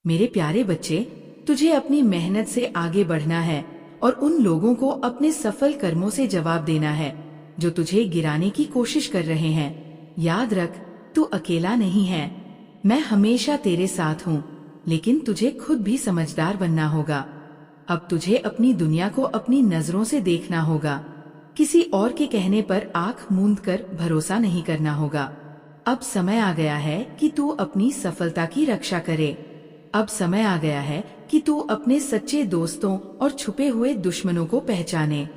मेरे प्यारे बच्चे, तुझे अपनी मेहनत से आगे बढ़ना है और उन लोगों को अपने सफल कर्मों से जवाब देना है जो तुझे गिराने की कोशिश कर रहे हैं। याद रख, तू अकेला नहीं है। मैं हमेशा तेरे साथ हूँ, लेकिन तुझे खुद भी समझदार बनना होगा। अब तुझे अपनी दुनिया को अपनी नजरों से देखना होगा। किसी और के कहने पर आंख मूंद कर भरोसा नहीं करना होगा। अब समय आ गया है कि तू अपनी सफलता की रक्षा करे। अब समय आ गया है कि तू अपने सच्चे दोस्तों और छुपे हुए दुश्मनों को पहचाने।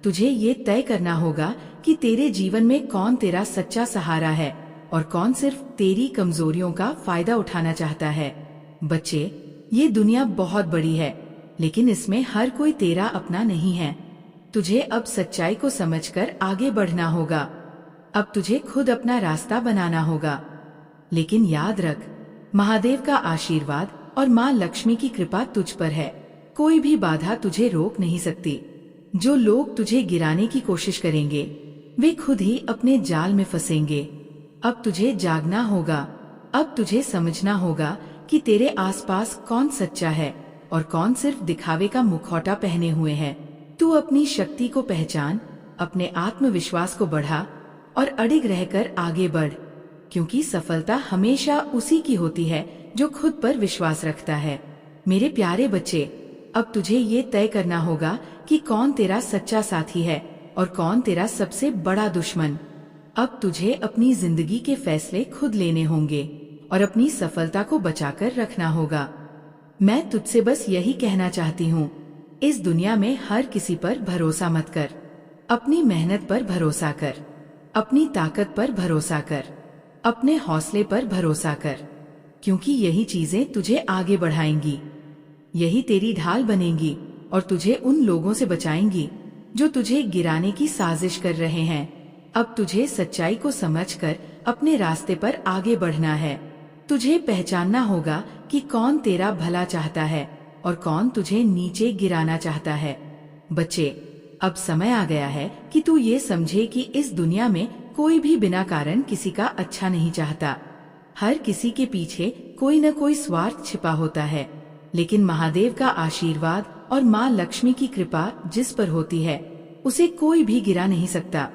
तुझे ये तय करना होगा कि तेरे जीवन में कौन तेरा सच्चा सहारा है और कौन सिर्फ तेरी कमजोरियों का फायदा उठाना चाहता है। बच्चे, ये दुनिया बहुत बड़ी है, लेकिन इसमें हर कोई तेरा अपना नहीं है। तुझे अब सच्चाई को समझकर आगे बढ़ना होगा। अब तुझे खुद अपना रास्ता बनाना होगा। लेकिन याद रख, महादेव का आशीर्वाद और माँ लक्ष्मी की कृपा तुझ पर है। कोई भी बाधा तुझे रोक नहीं सकती। जो लोग तुझे गिराने की कोशिश करेंगे, वे खुद ही अपने जाल में फंसेंगे। अब तुझे जागना होगा। अब तुझे समझना होगा कि तेरे आसपास कौन सच्चा है और कौन सिर्फ दिखावे का मुखौटा पहने हुए है। तू अपनी शक्ति को पहचान, अपने आत्मविश्वास को बढ़ा और अडिग रहकर आगे बढ़, क्योंकि सफलता हमेशा उसी की होती है जो खुद पर विश्वास रखता है। मेरे प्यारे बच्चे, अब तुझे ये तय करना होगा कि कौन तेरा सच्चा साथी है और कौन तेरा सबसे बड़ा दुश्मन। अब तुझे अपनी जिंदगी के फैसले खुद लेने होंगे और अपनी सफलता को बचाकर रखना होगा। मैं तुझसे बस यही कहना चाहती हूँ, इस दुनिया में हर किसी पर भरोसा मत कर। अपनी मेहनत पर भरोसा कर, अपनी ताकत पर भरोसा कर, अपने हौसले पर भरोसा कर, क्योंकि यही चीजें तुझे आगे बढ़ाएंगी। यही तेरी ढाल बनेंगी और तुझे उन लोगों से बचाएंगी जो तुझे गिराने की साजिश कर रहे हैं। अब तुझे सच्चाई को समझकर अपने रास्ते पर आगे बढ़ना है। तुझे पहचानना होगा कि कौन तेरा भला चाहता है और कौन तुझे नीचे गिराना चाहता है। बच्चे, अब समय आ गया है कि तू ये समझे कि इस दुनिया में कोई भी बिना कारण किसी का अच्छा नहीं चाहता। हर किसी के पीछे कोई न कोई स्वार्थ छिपा होता है, लेकिन महादेव का आशीर्वाद और माँ लक्ष्मी की कृपा जिस पर होती है, उसे कोई भी गिरा नहीं सकता।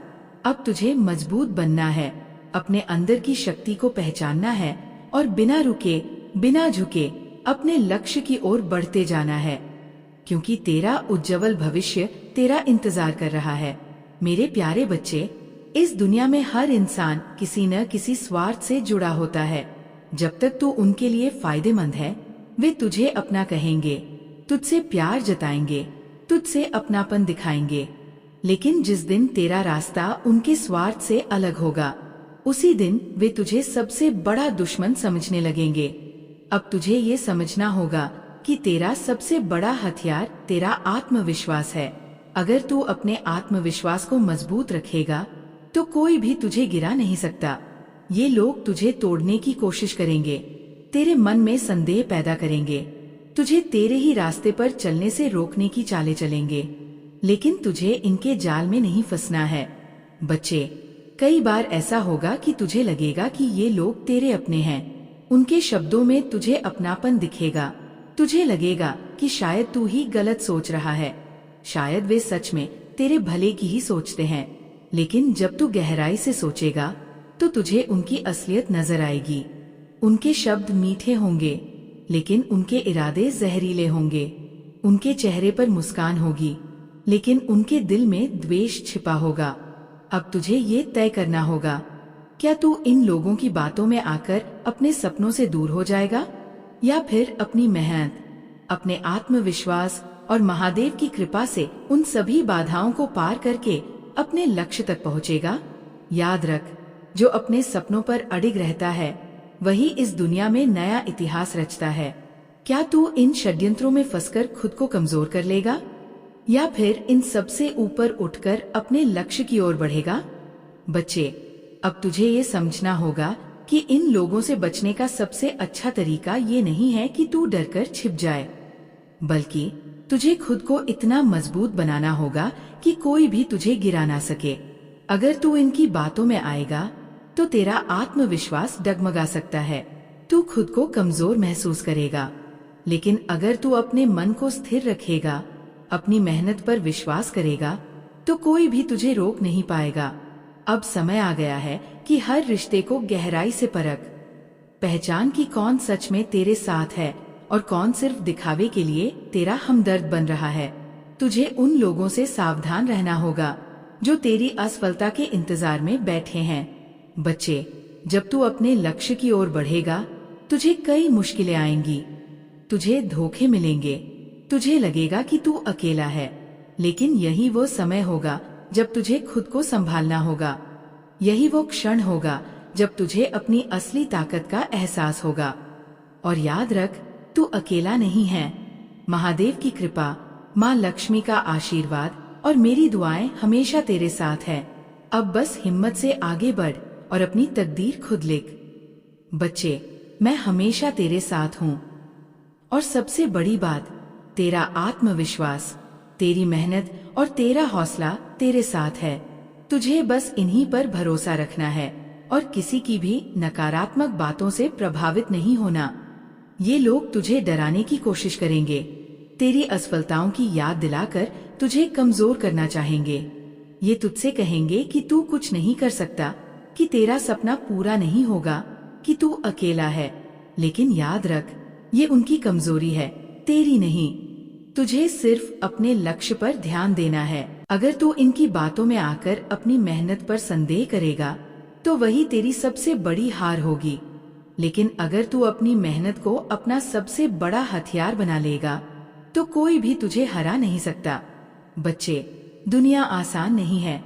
अब तुझे मजबूत बनना है, अपने अंदर की शक्ति को पहचानना है और बिना रुके, बिना झुके अपने लक्ष्य की ओर बढ़ते जाना है, क्योंकि तेरा उज्जवल भविष्य तेरा इंतजार कर रहा है। मेरे प्यारे बच्चे, इस दुनिया में हर इंसान किसी न किसी स्वार्थ से जुड़ा होता है। जब तक तू उनके लिए फायदेमंद है, वे तुझे अपना कहेंगे, तुझसे प्यार जताएंगे, तुझसे अपनापन दिखाएंगे। लेकिन जिस दिन तेरा रास्ता उनके स्वार्थ से अलग होगा, उसी दिन वे तुझे सबसे बड़ा दुश्मन समझने लगेंगे। अब तुझे ये समझना होगा कि तेरा सबसे बड़ा हथियार तेरा आत्मविश्वास है। अगर तू अपने आत्मविश्वास को मजबूत रखेगा, तो कोई भी तुझे गिरा नहीं सकता। ये लोग तुझे तोड़ने की कोशिश करेंगे, तेरे मन में संदेह पैदा करेंगे, तुझे तेरे ही रास्ते पर चलने से रोकने की चालें चलेंगे, लेकिन तुझे इनके जाल में नहीं फंसना है। बच्चे, कई बार ऐसा होगा कि तुझे लगेगा कि ये लोग तेरे अपने हैं। उनके शब्दों में तुझे अपनापन दिखेगा। तुझे लगेगा कि शायद तू ही गलत सोच रहा है, शायद वे सच में तेरे भले की ही सोचते हैं। लेकिन जब तू गहराई से सोचेगा, तो तुझे उनकी असलियत नजर आएगी। उनके शब्द मीठे होंगे, लेकिन उनके इरादे जहरीले होंगे। उनके चेहरे पर मुस्कान होगी, लेकिन उनके दिल में द्वेष छिपा होगा। अब तुझे ये तय करना होगा, क्या तू इन लोगों की बातों में आकर अपने सपनों से दूर हो जाएगा, या फिर अपनी मेहनत, अपने आत्मविश्वास और महादेव की कृपा से उन सभी बाधाओं को पार करके अपने लक्ष्य तक पहुँचेगा। याद रख, जो अपने सपनों पर अडिग रहता है, वही इस दुनिया में नया इतिहास रचता है। क्या तू इन षड्यंत्रों में फंसकर खुद को कमजोर कर लेगा, या फिर इन सबसे ऊपर उठकर अपने लक्ष्य की ओर बढ़ेगा? बच्चे, अब तुझे ये समझना होगा कि इन लोगों से बचने का सबसे अच्छा तरीका ये नहीं है कि तू डरकर छिप जाए, बल्कि तुझे खुद को इतना मजबूत बनाना होगा कि कोई भी तुझे गिरा ना सके। अगर तू इनकी बातों में आएगा, तो तेरा आत्मविश्वास डगमगा सकता है। तू खुद को कमजोर महसूस करेगा लेकिन अगर तू अपने मन को स्थिर रखेगा, अपनी मेहनत पर विश्वास करेगा, तो कोई भी तुझे रोक नहीं पाएगा। अब समय आ गया है कि हर रिश्ते को गहराई से परख। पहचान कि कौन सच में तेरे साथ है और कौन सिर्फ दिखावे के लिए तेरा हमदर्द बन रहा है। तुझे उन लोगों से सावधान रहना होगा जो तेरी असफलता के इंतजार में बैठे हैं। बच्चे, जब तू अपने लक्ष्य की ओर बढ़ेगा, तुझे कई मुश्किलें आएंगी, तुझे धोखे मिलेंगे, तुझे लगेगा कि तू अकेला है, लेकिन यही वो समय होगा जब तुझे खुद को संभालना होगा। यही वो क्षण होगा जब तुझे अपनी असली ताकत का एहसास होगा। और याद रख, तू अकेला नहीं है। महादेव की कृपा, माँ लक्ष्मी का आशीर्वाद और मेरी दुआएं हमेशा तेरे साथ है। अब बस हिम्मत से आगे बढ़ और अपनी तकदीर खुद लिख। बच्चे, मैं हमेशा तेरे साथ हूँ। और सबसे बड़ी बात, तेरा आत्मविश्वास, तेरी मेहनत और तेरा हौसला तेरे साथ है। तुझे बस इन्हीं पर भरोसा रखना है और किसी की भी नकारात्मक बातों से प्रभावित नहीं होना। ये लोग तुझे डराने की कोशिश करेंगे, तेरी असफलताओं की याद दिलाकर तुझे कमजोर करना चाहेंगे। ये तुझसे कहेंगे कि तू कुछ नहीं कर सकता, कि तेरा सपना पूरा नहीं होगा, कि तू अकेला है। लेकिन याद रख, ये उनकी कमजोरी है, तेरी नहीं। तुझे सिर्फ अपने लक्ष्य पर ध्यान देना है। अगर तू इनकी बातों में आकर अपनी मेहनत पर संदेह करेगा, तो वही तेरी सबसे बड़ी हार होगी। लेकिन अगर तू अपनी मेहनत को अपना सबसे बड़ा हथियार बना लेगा, तो कोई भी तुझे हरा नहीं सकता। बच्चे, दुनिया आसान नहीं है।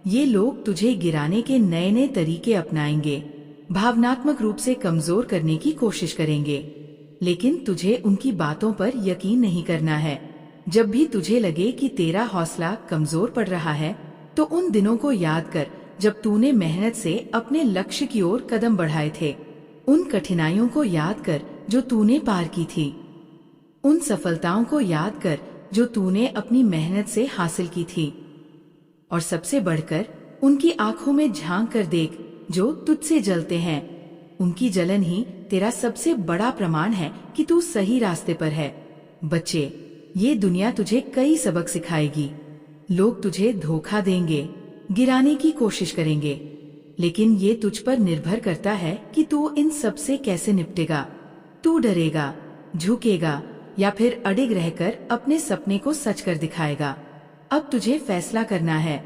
ये लोग तुझे गिराने के नए नए तरीके अपनाएंगे, भावनात्मक रूप से कमजोर करने की कोशिश करेंगे। लेकिन तुझे उनकी बातों पर यकीन नहीं करना है। जब भी तुझे लगे कि तेरा हौसला कमजोर पड़ रहा है, तो उन दिनों को याद कर जब तूने मेहनत से अपने लक्ष्य की ओर कदम बढ़ाए थे। उन कठिनाइयों को याद कर जो तूने पार की थी। उन सफलताओं को याद कर जो तूने अपनी मेहनत से हासिल की थी। और सबसे बढ़कर उनकी आंखों में झांक कर देख जो तुझसे जलते हैं। उनकी जलन ही तेरा सबसे बड़ा प्रमाण है कि तू सही रास्ते पर है। बच्चे, ये दुनिया तुझे कई सबक सिखाएगी। लोग तुझे धोखा देंगे, गिराने की कोशिश करेंगे, लेकिन ये तुझ पर निर्भर करता है कि तू इन सब से कैसे निपटेगा। तू डरेगा, झुकेगा या फिर अडिग रहकर अपने सपने को सच कर दिखाएगा। अब तुझे फैसला करना है,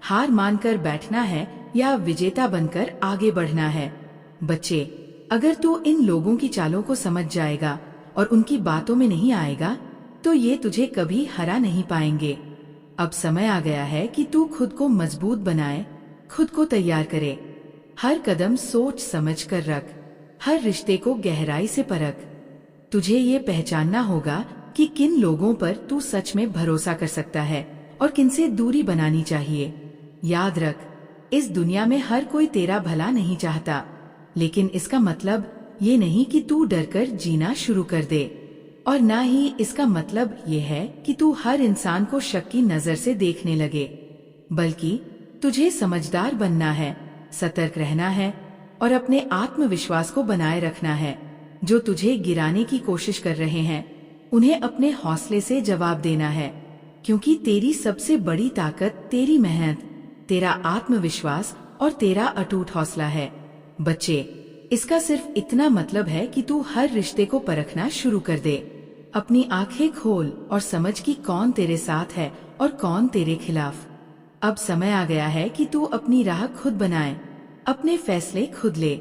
हार मानकर बैठना है या विजेता बनकर आगे बढ़ना है। बच्चे, अगर तू इन लोगों की चालों को समझ जाएगा और उनकी बातों में नहीं आएगा, तो ये तुझे कभी हरा नहीं पाएंगे। अब समय आ गया है कि तू खुद को मजबूत बनाए, खुद को तैयार करे। हर कदम सोच समझ कर रख, हर रिश्ते को गहराई से परख। तुझे ये पहचानना होगा कि किन लोगों पर तू सच में भरोसा कर सकता है और किनसे दूरी बनानी चाहिए। याद रख, इस दुनिया में हर कोई तेरा भला नहीं चाहता, लेकिन इसका मतलब ये नहीं कि तू डरकर जीना शुरू कर दे। और ना ही इसका मतलब ये है कि तू हर इंसान को शक की नजर से देखने लगे, बल्कि तुझे समझदार बनना है, सतर्क रहना है और अपने आत्मविश्वास को बनाए रखना है। जो तुझे गिराने की कोशिश कर रहे हैं, उन्हें अपने हौसले से जवाब देना है, क्योंकि तेरी सबसे बड़ी ताकत तेरी मेहनत, तेरा आत्मविश्वास और तेरा अटूट हौसला है। बच्चे, इसका सिर्फ इतना मतलब है कि तू हर रिश्ते को परखना शुरू कर दे। अपनी आंखें खोल और समझ कि कौन तेरे साथ है और कौन तेरे खिलाफ। अब समय आ गया है कि तू अपनी राह खुद बनाए, अपने फैसले खुद ले।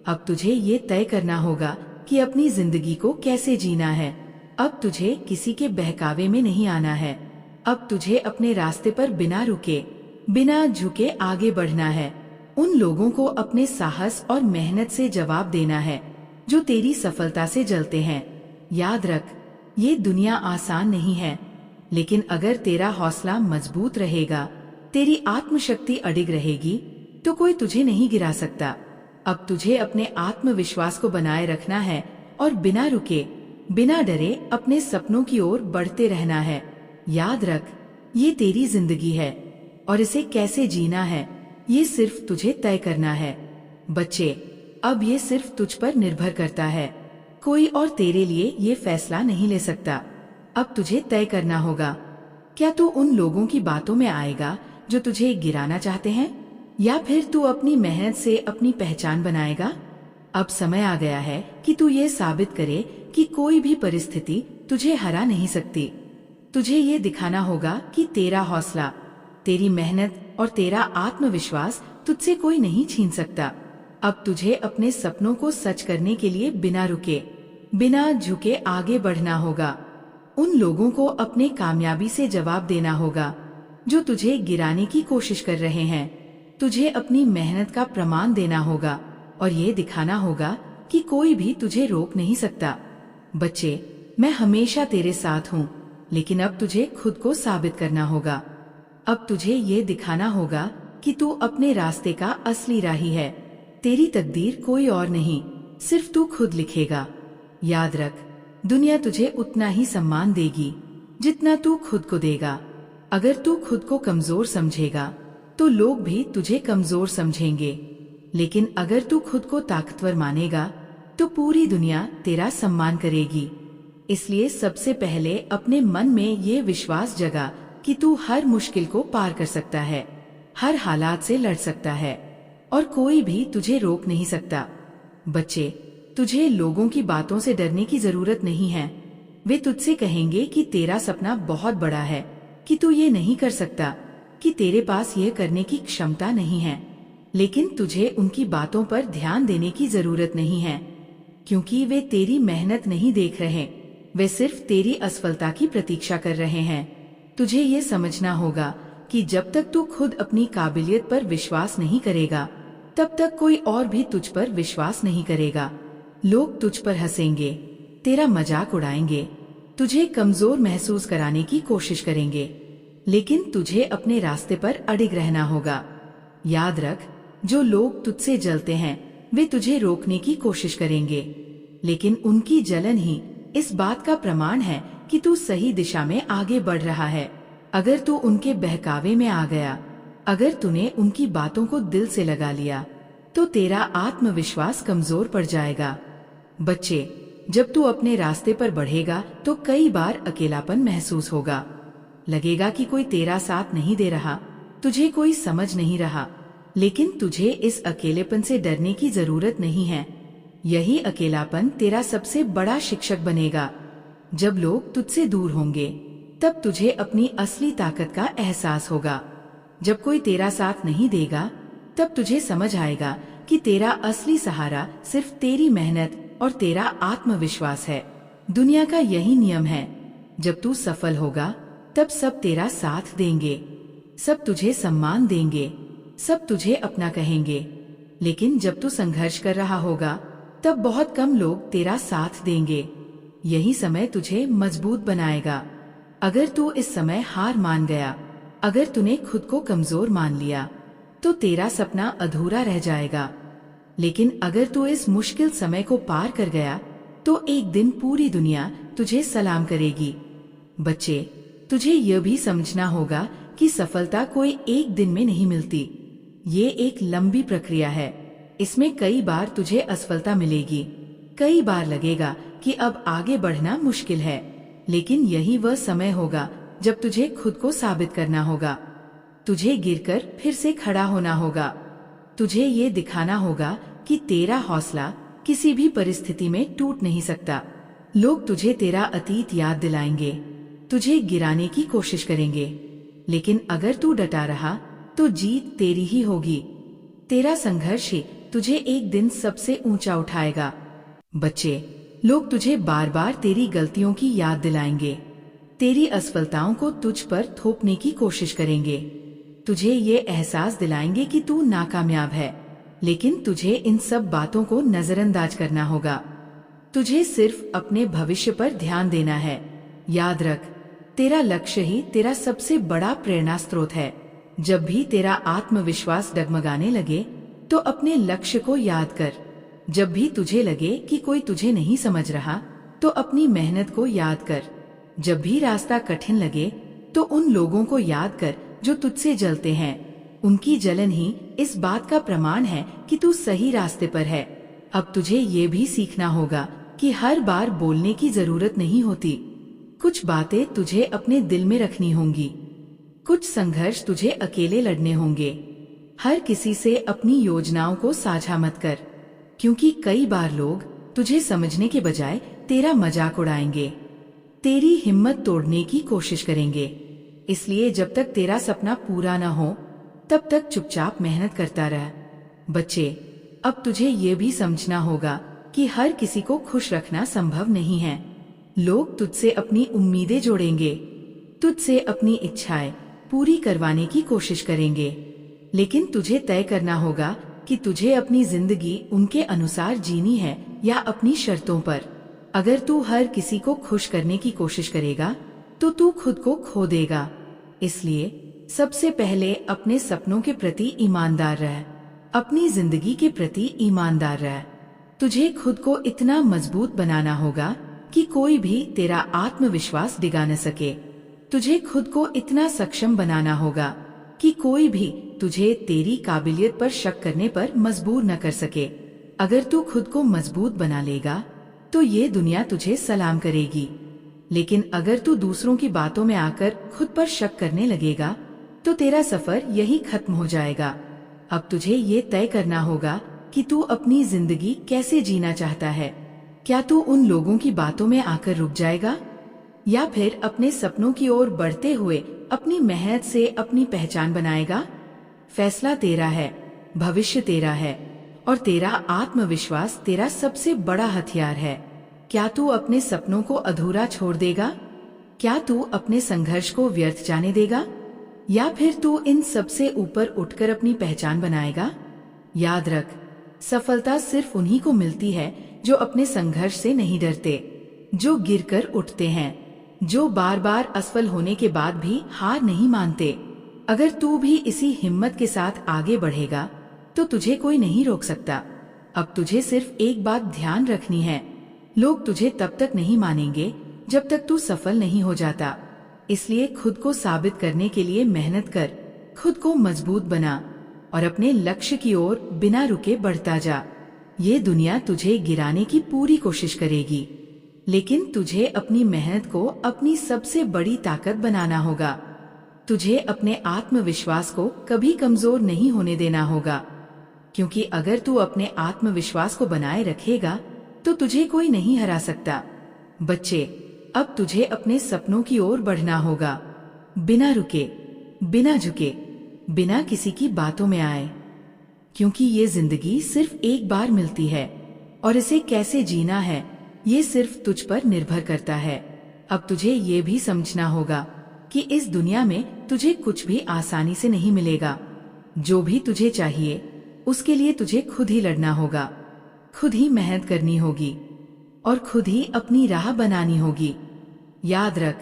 अब तुझे ये तय करना होगा कि अपनी जिंदगी को कैसे जीना है। अब तुझे किसी के बहकावे में नहीं आना है। अब तुझे अपने रास्ते पर बिना रुके, बिना झुके आगे बढ़ना है। उन लोगों को अपने साहस और मेहनत से जवाब देना है जो तेरी सफलता से जलते हैं। याद रख, ये दुनिया आसान नहीं है, लेकिन अगर तेरा हौसला मजबूत रहेगा, तेरी आत्मशक्ति अडिग रहेगी, तो कोई तुझे नहीं गिरा सकता। अब तुझे अपने आत्मविश्वास को बनाए रखना है और बिना रुके, बिना डरे अपने सपनों की ओर बढ़ते रहना है। याद रख, ये तेरी जिंदगी है और इसे कैसे जीना है, ये सिर्फ तुझे तय करना है। बच्चे, अब ये सिर्फ तुझ पर निर्भर करता है। कोई और तेरे लिए ये फैसला नहीं ले सकता। अब तुझे तय करना होगा, क्या तू उन लोगों की बातों में आएगा जो तुझे गिराना चाहते हैं, या फिर तू अपनी मेहनत से अपनी पहचान बनाएगा। अब समय आ गया है कि तू ये साबित करे कि कोई भी परिस्थिति तुझे हरा नहीं सकती। तुझे ये दिखाना होगा कि तेरा हौसला, तेरी मेहनत और तेरा आत्मविश्वास तुझसे कोई नहीं छीन सकता। अब तुझे अपने सपनों को सच करने के लिए बिना रुके, बिना झुके आगे बढ़ना होगा। उन लोगों को अपने कामयाबी से जवाब देना होगा जो तुझे गिराने की कोशिश कर रहे हैं। तुझे अपनी मेहनत का प्रमाण देना होगा और ये दिखाना होगा कि कोई भी तुझे रोक नहीं सकता। बच्चे, मैं हमेशा तेरे साथ हूँ, लेकिन अब तुझे खुद को साबित करना होगा। अब तुझे ये दिखाना होगा कि तू अपने रास्ते का असली राही है। तेरी तकदीर कोई और नहीं, सिर्फ तू खुद लिखेगा। याद रख, दुनिया तुझे उतना ही सम्मान देगी जितना तू खुद को देगा। अगर तू खुद को कमजोर समझेगा तो लोग भी तुझे कमजोर समझेंगे, लेकिन अगर तू खुद को ताकतवर मानेगा तो पूरी दुनिया तेरा सम्मान करेगी। इसलिए सबसे पहले अपने मन में ये विश्वास जगा कि तू हर मुश्किल को पार कर सकता है, हर हालात से लड़ सकता है और कोई भी तुझे रोक नहीं सकता। बच्चे, तुझे लोगों की बातों से डरने की जरूरत नहीं है। वे तुझसे कहेंगे कि तेरा सपना बहुत बड़ा है, कि तू ये नहीं कर सकता, कि तेरे पास ये करने की क्षमता नहीं है। लेकिन तुझे उनकी बातों पर ध्यान देने की जरूरत नहीं है, क्योंकि वे तेरी मेहनत नहीं देख रहे, वे सिर्फ तेरी असफलता की प्रतीक्षा कर रहे हैं। तुझे ये समझना होगा कि जब तक तू खुद अपनी काबिलियत पर विश्वास नहीं करेगा, तब तक कोई और भी तुझ पर विश्वास नहीं करेगा। लोग तुझ पर हंसेंगे, तेरा मजाक उड़ाएंगे, तुझे कमजोर महसूस कराने की कोशिश करेंगे, लेकिन तुझे अपने रास्ते पर अडिग रहना होगा। याद रख, जो लोग तुझसे जलते हैं वे तुझे रोकने की कोशिश करेंगे, लेकिन उनकी जलन ही इस बात का प्रमाण है कि तू सही दिशा में आगे बढ़ रहा है। अगर तू उनके बहकावे में आ गया, अगर तूने उनकी बातों को दिल से लगा लिया, तो तेरा आत्मविश्वास कमजोर पड़ जाएगा। बच्चे, जब तू अपने रास्ते पर बढ़ेगा तो कई बार अकेलापन महसूस होगा। लगेगा कि कोई तेरा साथ नहीं दे रहा, तुझे कोई समझ नहीं रहा, लेकिन तुझे इस अकेलेपन से डरने की जरूरत नहीं है। यही अकेलापन तेरा सबसे बड़ा शिक्षक बनेगा। जब लोग तुझसे दूर होंगे, तब तुझे अपनी असली ताकत का एहसास होगा। जब कोई तेरा साथ नहीं देगा, तब तुझे समझ आएगा कि तेरा असली सहारा सिर्फ तेरी मेहनत और तेरा आत्मविश्वास है। दुनिया का यही नियम है, जब तू सफल होगा तब सब तेरा साथ देंगे, सब तुझे सम्मान देंगे, सब तुझे अपना कहेंगे। लेकिन जब तू संघर्ष कर रहा होगा तब बहुत कम लोग तेरा साथ देंगे। यही समय तुझे मजबूत बनाएगा। अगर तू इस समय हार मान गया, अगर तूने खुद को कमजोर मान लिया, तो तेरा सपना अधूरा रह जाएगा। लेकिन अगर तू इस मुश्किल समय को पार कर गया, तो एक दिन पूरी दुनिया तुझे सलाम करेगी। बच्चे, तुझे यह भी समझना होगा कि सफलता कोई एक दिन में नहीं मिलती। ये एक लंबी प्रक्रिया है। इसमें कई बार तुझे असफलता मिलेगी, कई बार लगेगा कि अब आगे बढ़ना मुश्किल है, लेकिन यही वह समय होगा जब तुझे खुद को साबित करना होगा। तुझे गिरकर फिर से खड़ा होना होगा। तुझे ये दिखाना होगा कि तेरा हौसला किसी भी परिस्थिति में टूट नहीं सकता। लोग तुझे तेरा अतीत याद दिलाएंगे, तुझे गिराने की कोशिश करेंगे, लेकिन अगर तू डटा रहा तो जीत तेरी ही होगी। तेरा संघर्ष ही तुझे एक दिन सबसे ऊंचा उठाएगा। बच्चे, लोग तुझे बार बार तेरी गलतियों की याद दिलाएंगे, तेरी असफलताओं को तुझ पर थोपने की कोशिश करेंगे, तुझे ये एहसास दिलाएंगे कि तू नाकामयाब है, लेकिन तुझे इन सब बातों को नजरअंदाज करना होगा। तुझे सिर्फ अपने भविष्य पर ध्यान देना है। याद रख, तेरा लक्ष्य ही तेरा सबसे बड़ा प्रेरणा स्रोत है। जब भी तेरा आत्मविश्वास डगमगाने लगे, तो अपने लक्ष्य को याद कर। जब भी तुझे लगे कि कोई तुझे नहीं समझ रहा, तो अपनी मेहनत को याद कर। जब भी रास्ता कठिन लगे, तो उन लोगों को याद कर जो तुझसे जलते हैं। उनकी जलन ही इस बात का प्रमाण है कि तू सही रास्ते पर है। अब तुझे ये भी सीखना होगा कि हर बार बोलने की जरूरत नहीं होती। कुछ बातें तुझे अपने दिल में रखनी होंगी, कुछ संघर्ष तुझे अकेले लड़ने होंगे। हर किसी से अपनी योजनाओं को साझा मत कर, क्योंकि कई बार लोग तुझे समझने के बजाय तेरा मजाक उड़ाएंगे, तेरी हिम्मत तोड़ने की कोशिश करेंगे। इसलिए जब तक तेरा सपना पूरा न हो तब तक चुपचाप मेहनत करता रह। बच्चे, अब तुझे ये भी समझना होगा कि हर किसी को खुश रखना संभव नहीं है। लोग तुझसे अपनी उम्मीदें जोड़ेंगे, तुझसे अपनी इच्छाएं पूरी करवाने की कोशिश करेंगे, लेकिन तुझे तय करना होगा कि तुझे अपनी जिंदगी उनके अनुसार जीनी है या अपनी शर्तों पर। अगर तू हर किसी को खुश करने की कोशिश करेगा तो तू खुद को खो देगा। इसलिए सबसे पहले अपने सपनों के प्रति ईमानदार रह, अपनी जिंदगी के प्रति ईमानदार रह। तुझे खुद को इतना मजबूत बनाना होगा कि कोई भी तेरा आत्मविश्वास डिगा न सके। तुझे खुद को इतना सक्षम बनाना होगा कि कोई भी तुझे तेरी काबिलियत पर शक करने पर मजबूर न कर सके। अगर तू खुद को मजबूत बना लेगा तो ये दुनिया तुझे सलाम करेगी, लेकिन अगर तू दूसरों की बातों में आकर खुद पर शक करने लगेगा तो तेरा सफर यही खत्म हो जाएगा। अब तुझे ये तय करना होगा कि तू अपनी जिंदगी कैसे जीना चाहता है। क्या तू उन लोगों की बातों में आकर रुक जाएगा, या फिर अपने सपनों की ओर बढ़ते हुए अपनी मेहनत से अपनी पहचान बनाएगा? फैसला तेरा है, भविष्य तेरा है, और तेरा आत्मविश्वास तेरा सबसे बड़ा हथियार है। क्या तू अपने सपनों को अधूरा छोड़ देगा? क्या तू अपने संघर्ष को व्यर्थ जाने देगा, या फिर तू इन सबसे ऊपर उठकर अपनी पहचान बनाएगा? याद रख, सफलता सिर्फ उन्हीं को मिलती है जो अपने संघर्ष से नहीं डरते, जो गिरकर उठते हैं, जो बार बार असफल होने के बाद भी हार नहीं मानते। अगर तू भी इसी हिम्मत के साथ आगे बढ़ेगा तो तुझे कोई नहीं रोक सकता। अब तुझे सिर्फ एक बात ध्यान रखनी है, लोग तुझे तब तक नहीं मानेंगे जब तक तू सफल नहीं हो जाता। इसलिए खुद को साबित करने के लिए मेहनत कर, खुद को मजबूत बना और अपने लक्ष्य की ओर बिना रुके बढ़ता जा। ये दुनिया तुझे गिराने की पूरी कोशिश करेगी, लेकिन तुझे अपनी मेहनत को अपनी सबसे बड़ी ताकत बनाना होगा। तुझे अपने आत्मविश्वास को कभी कमजोर नहीं होने देना होगा, क्योंकि अगर तू अपने आत्मविश्वास को बनाए रखेगा तो तुझे कोई नहीं हरा सकता। बच्चे, अब तुझे अपने सपनों की ओर बढ़ना होगा, बिना रुके, बिना झुके, बिना किसी की बातों में आए, क्योंकि ये जिंदगी सिर्फ एक बार मिलती है और इसे कैसे जीना है ये सिर्फ तुझ पर निर्भर करता है। अब तुझे ये भी समझना होगा कि इस दुनिया में तुझे कुछ भी आसानी से नहीं मिलेगा। जो भी तुझे चाहिए उसके लिए तुझे खुद ही लड़ना होगा, खुद ही मेहनत करनी होगी और खुद ही अपनी राह बनानी होगी। याद रख,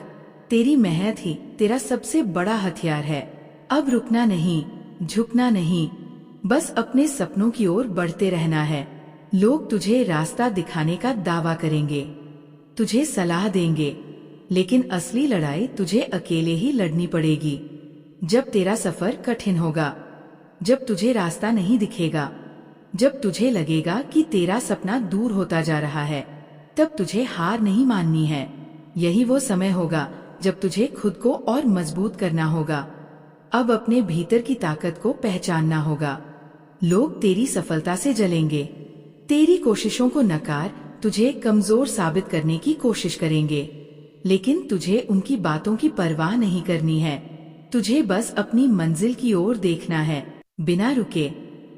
तेरी मेहनत ही तेरा सबसे बड़ा हथियार है। अब रुकना नहीं, झुकना नहीं, बस अपने सपनों की ओर बढ़ते रहना है। लोग तुझे रास्ता दिखाने का दावा करेंगे, तुझे सलाह देंगे, लेकिन असली लड़ाई तुझे अकेले ही लड़नी पड़ेगी। जब तेरा सफर कठिन होगा, जब तुझे रास्ता नहीं दिखेगा, जब तुझे लगेगा कि तेरा सपना दूर होता जा रहा है, तब तुझे हार नहीं माननी है। यही वो समय होगा जब तुझे खुद को और मजबूत करना होगा। अब अपने भीतर की ताकत को पहचानना होगा। लोग तेरी सफलता से जलेंगे, तेरी कोशिशों को नकार तुझे कमजोर साबित करने की कोशिश करेंगे, लेकिन तुझे उनकी बातों की परवाह नहीं करनी है। तुझे बस अपनी मंजिल की ओर देखना है, बिना रुके,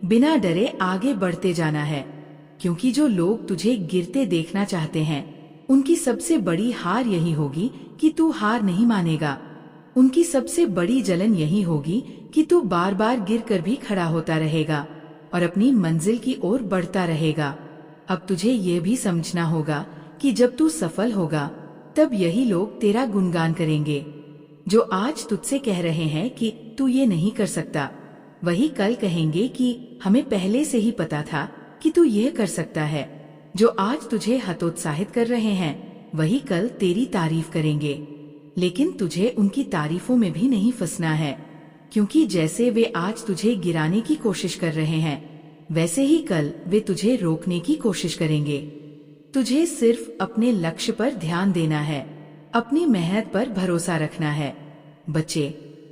बिना डरे आगे बढ़ते जाना है, क्योंकि जो लोग तुझे गिरते देखना चाहते हैं उनकी सबसे बड़ी हार यही होगी कि तू हार नहीं मानेगा। उनकी सबसे बड़ी जलन यही होगी कि तू बार बार गिरकर भी खड़ा होता रहेगा और अपनी मंजिल की ओर बढ़ता रहेगा। अब तुझे ये भी समझना होगा कि जब तू सफल होगा तब यही लोग तेरा गुणगान करेंगे। जो आज तुझसे कह रहे हैं कि तू ये नहीं कर सकता, वही कल कहेंगे कि हमें पहले से ही पता था कि तू ये कर सकता है। जो आज तुझे हतोत्साहित कर रहे हैं वही कल तेरी तारीफ करेंगे, लेकिन तुझे उनकी तारीफों में भी नहीं फंसना है, क्योंकि जैसे वे आज तुझे गिराने की कोशिश कर रहे हैं वैसे ही कल वे तुझे रोकने की कोशिश करेंगे। तुझे सिर्फ अपने लक्ष्य पर ध्यान देना है, अपनी मेहनत पर भरोसा रखना है। बच्चे,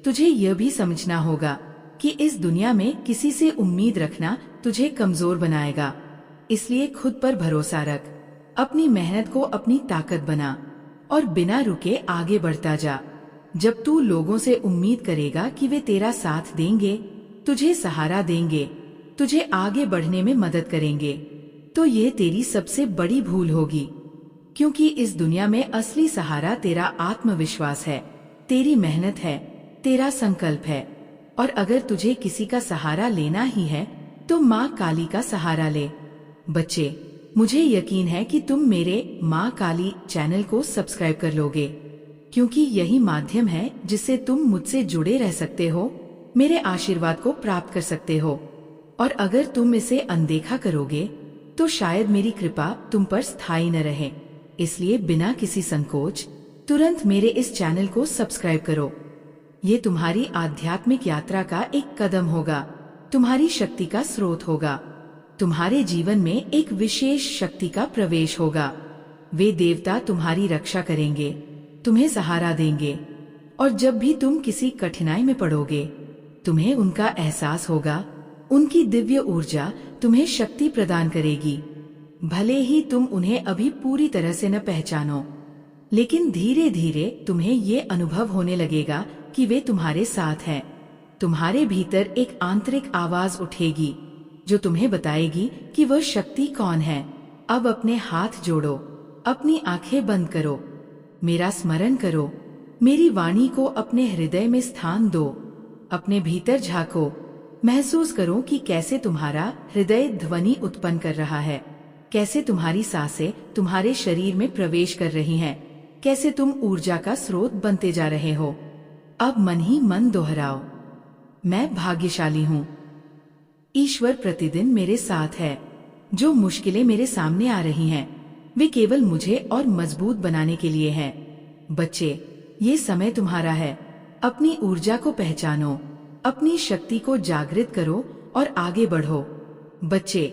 तुझे यह भी समझना होगा कि इस दुनिया में किसी से उम्मीद रखना तुझे कमजोर बनाएगा। इसलिए खुद पर भरोसा रख, अपनी मेहनत को अपनी ताकत बना और बिना रुके आगे बढ़ता जा। जब तू लोगों से उम्मीद करेगा कि वे तेरा साथ देंगे, तुझे सहारा देंगे, तुझे आगे बढ़ने में मदद करेंगे, तो ये तेरी सबसे बड़ी भूल होगी। क्योंकि इस दुनिया में असली सहारा तेरा आत्मविश्वास है, तेरी मेहनत है, तेरा संकल्प है। और अगर तुझे किसी का सहारा लेना ही है तो माँ काली का सहारा ले। बच्चे, मुझे यकीन है कि तुम मेरे माँ काली चैनल को सब्सक्राइब कर लोगे, क्योंकि यही माध्यम है जिससे तुम मुझसे जुड़े रह सकते हो, मेरे आशीर्वाद को प्राप्त कर सकते हो। और अगर तुम इसे अनदेखा करोगे तो शायद मेरी कृपा तुम पर स्थायी न रहे। इसलिए बिना किसी संकोच तुरंत मेरे इस चैनल को सब्सक्राइब करो। ये तुम्हारी आध्यात्मिक यात्रा का एक कदम होगा, तुम्हारी शक्ति का स्रोत होगा, तुम्हारे जीवन में एक विशेष शक्ति का प्रवेश होगा। वे देवता तुम्हारी रक्षा करेंगे, तुम्हें सहारा देंगे, और जब भी तुम किसी कठिनाई में पड़ोगे तुम्हें उनका एहसास होगा। उनकी दिव्य ऊर्जा तुम्हें शक्ति प्रदान करेगी। भले ही तुम उन्हें अभी पूरी तरह से न पहचानो, लेकिन धीरे धीरे तुम्हें ये अनुभव होने लगेगा कि वे तुम्हारे साथ हैं। तुम्हारे भीतर एक आंतरिक आवाज उठेगी जो तुम्हें बताएगी कि वह शक्ति कौन है। अब अपने हाथ जोड़ो, अपनी आंखें बंद करो, मेरा स्मरण करो, मेरी वाणी को अपने हृदय में स्थान दो, अपने भीतर झांको, महसूस करो कि कैसे तुम्हारा हृदय ध्वनि उत्पन्न कर रहा है, कैसे तुम्हारी सांसें तुम्हारे शरीर में प्रवेश कर रही हैं, कैसे तुम ऊर्जा का स्रोत बनते जा रहे हो। अब मन ही मन दोहराओ, मैं भाग्यशाली हूँ, ईश्वर प्रतिदिन मेरे साथ है। जो मुश्किलें मेरे सामने आ रही हैं, वे केवल मुझे और मजबूत बनाने के लिए हैं। बच्चे, ये समय तुम्हारा है, अपनी ऊर्जा को पहचानो, अपनी शक्ति को जागृत करो और आगे बढ़ो। बच्चे,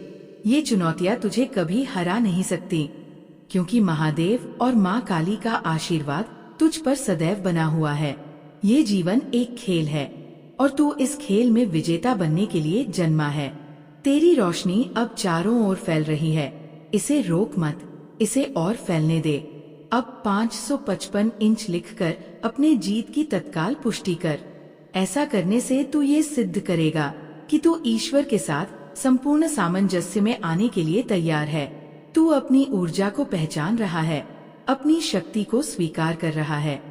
ये चुनौतियां तुझे कभी हरा नहीं सकती, क्योंकि महादेव और माँ काली का आशीर्वाद तुझ पर सदैव बना हुआ है। ये जीवन एक खेल है और तू इस खेल में विजेता बनने के लिए जन्मा है। तेरी रोशनी अब चारों ओर फैल रही है, इसे रोक मत, इसे और फैलने दे। अब 555 इंच लिखकर अपने जीत की तत्काल पुष्टि कर। ऐसा करने से तू ये सिद्ध करेगा कि तू ईश्वर के साथ संपूर्ण सामंजस्य में आने के लिए तैयार है। तू अपनी ऊर्जा को पहचान रहा है, अपनी शक्ति को स्वीकार कर रहा है।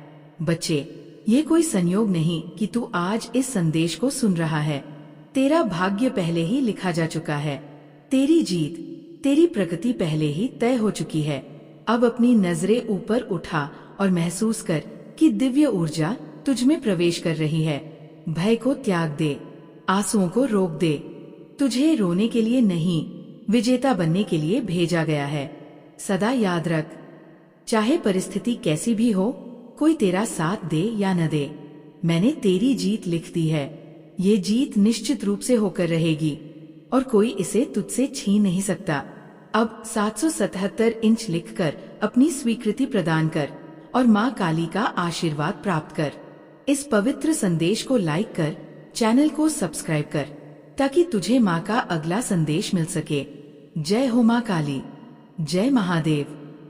बच्चे, ये कोई संयोग नहीं कि तू आज इस संदेश को सुन रहा है। तेरा भाग्य पहले ही लिखा जा चुका है, तेरी जीत, तेरी प्रगति पहले ही तय हो चुकी है। अब अपनी नजरें ऊपर उठा और महसूस कर कि दिव्य ऊर्जा तुझ में प्रवेश कर रही है। भय को त्याग दे, आंसुओं को रोक दे। तुझे रोने के लिए नहीं, विजेता बनने के लिए भेजा गया है। सदा याद रख, चाहे परिस्थिति कैसी भी हो, कोई तेरा साथ दे या न दे, मैंने तेरी जीत लिख दी है। ये जीत निश्चित रूप से होकर रहेगी और कोई इसे तुझसे छीन नहीं सकता। अब 777 इंच लिखकर अपनी स्वीकृति प्रदान कर और माँ काली का आशीर्वाद प्राप्त कर। इस पवित्र संदेश को लाइक कर, चैनल को सब्सक्राइब कर, ताकि तुझे माँ का अगला संदेश मिल सके। जय हो माँ काली, जय महादेव।